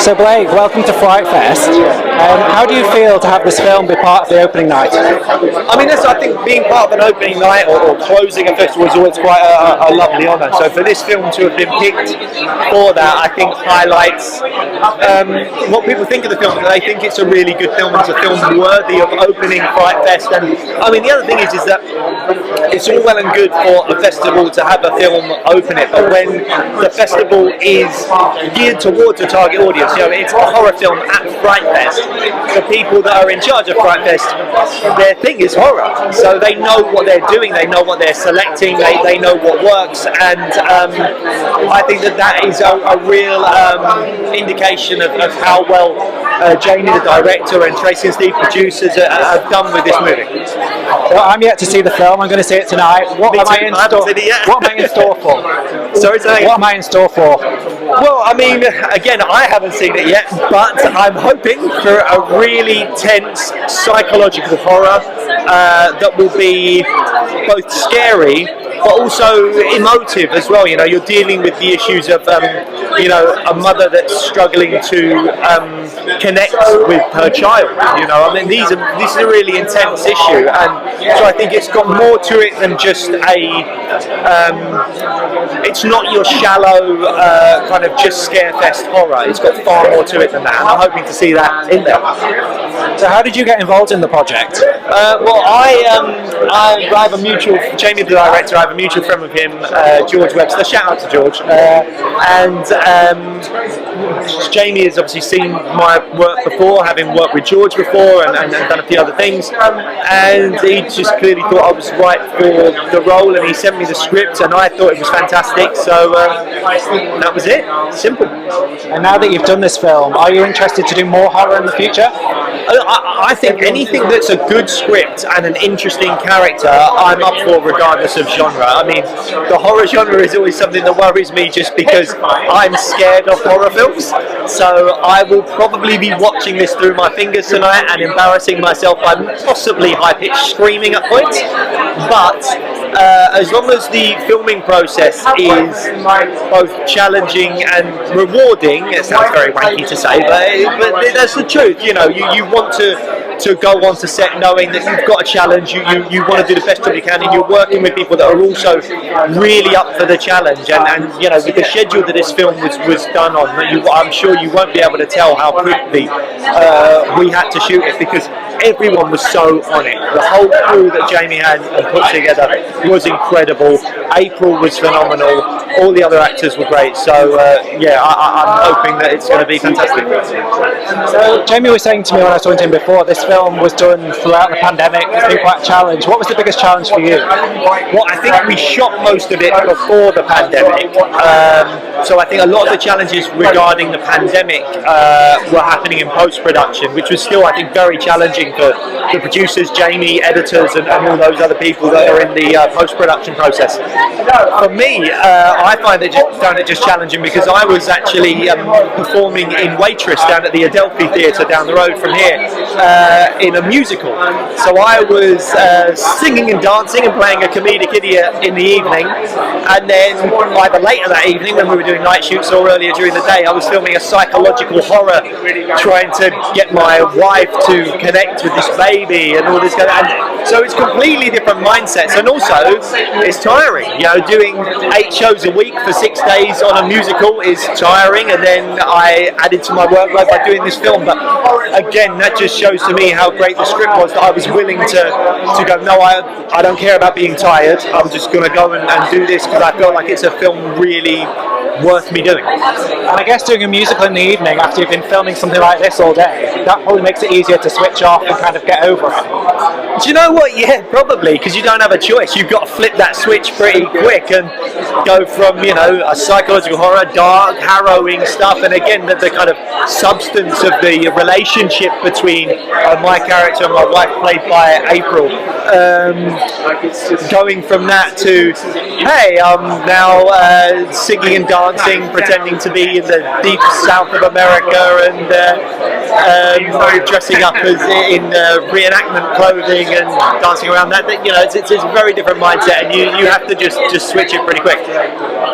So Blake, welcome to FrightFest. How do you feel to have this film be part of the opening night? I mean, I think being part of an opening night or closing a festival is always quite a lovely honour. So for this film to have been picked for that, I think highlights what people think of the film. They think it's a really good film. It's a film worthy of opening FrightFest. And I mean, the other thing is that it's all well and good for a festival to have a film open it, but when the festival is geared towards a target audience, you know, it's a horror film at FrightFest. The people that are in charge of FrightFest, their thing is horror, so they know what they're doing, they know what they're selecting, they know what works, and I think that is a real indication of how well Jamie, the director, and Tracy and Steve, producers, have done with this movie. Well, I'm yet to see the film. I'm going to see it tonight. What am I in store for? Sorry, what am I in store for? Well, I mean, again, I haven't seen it yet, but I'm hoping for a really tense psychological horror that will be both scary but also emotive as well. You know, you're dealing with the issues of, you know, a mother that's struggling to connect with her child. You know, I mean, this is a really intense issue, and so I think it's got more to it than just it's not your shallow kind of just scarefest horror. It's got far more to it than that, and I'm hoping to see that in there. So how did you get involved in the project? Well, I have a mutual, Jamie the director, I have a mutual friend with him, George Webster, shout out to George, and Jamie has obviously seen my work before, having worked with George before and done a few other things, and he just clearly thought I was right for the role, and he sent me the script and I thought it was fantastic, so that was it, simple. And now that you've done this film, are you interested to do more horror in the future? I think anything that's a good script and an interesting character, I'm up for regardless of genre. I mean, the horror genre is always something that worries me just because I'm scared of horror films. So I will probably be watching this through my fingers tonight and embarrassing myself by possibly high-pitched screaming at points. But as long as the filming process is both challenging and rewarding, it sounds very wanky to say, but that's the truth. You know, you want to go on to set knowing that you've got a challenge, you want to do the best job you can, and you're working with people that are also really up for the challenge, and you know, with the schedule that this film was done on, I'm sure you won't be able to tell how quickly we had to shoot it, because everyone was so on it. The whole crew that Jamie had put together was incredible. April was phenomenal. All the other actors were great. So yeah, I'm hoping that it's going to be fantastic. So Jamie was saying to me when I was talking to him before, this film was done throughout the pandemic. It's been quite a challenge. What was the biggest challenge for you? Well, I think we shot most of it before the pandemic. So I think a lot of the challenges regarding the pandemic were happening in post-production, which was still, I think, very challenging for the producers, Jamie, editors, and all those other people that are in the post-production process. For me, I found it just challenging because I was actually performing in Waitress down at the Adelphi Theatre down the road from here in a musical. So I was singing and dancing and playing a comedic idiot in the evening, and then either later that evening when we were doing night shoots or earlier during the day, I was filming a psychological horror trying to get my wife to connect with this baby and all this kind of, so it's completely different mindsets, and also it's tiring. You know, doing 8 shows a week for 6 days on a musical is tiring, and then I added to my workload by doing this film. But again, that just shows to me how great the script was, that I was willing to go, no, I don't care about being tired, I'm just going to go and do this because I feel like it's a film really worth me doing. And I guess doing a musical in the evening after you've been filming something like this all day, that probably makes it easier to switch off and kind of get over it. Do you know what? Yeah, probably, because you don't have a choice. You've got to flip that switch pretty quick and go from, you know, a psychological horror, dark, harrowing stuff, and again, the kind of substance of the relationship between my character and my wife, played by April, going from that to, hey, I'm now singing and dancing, pretending to be in the deep south of America, and dressing up as in reenactment clothing and dancing around that. You know, it's a very different mindset, and you have to just switch it pretty quick.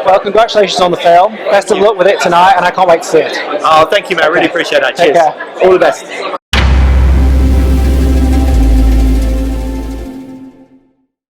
Well, congratulations on the film. Best of luck with it tonight, and I can't wait to see it. Oh, thank you, man. I really appreciate that. Take Cheers. care. All the best.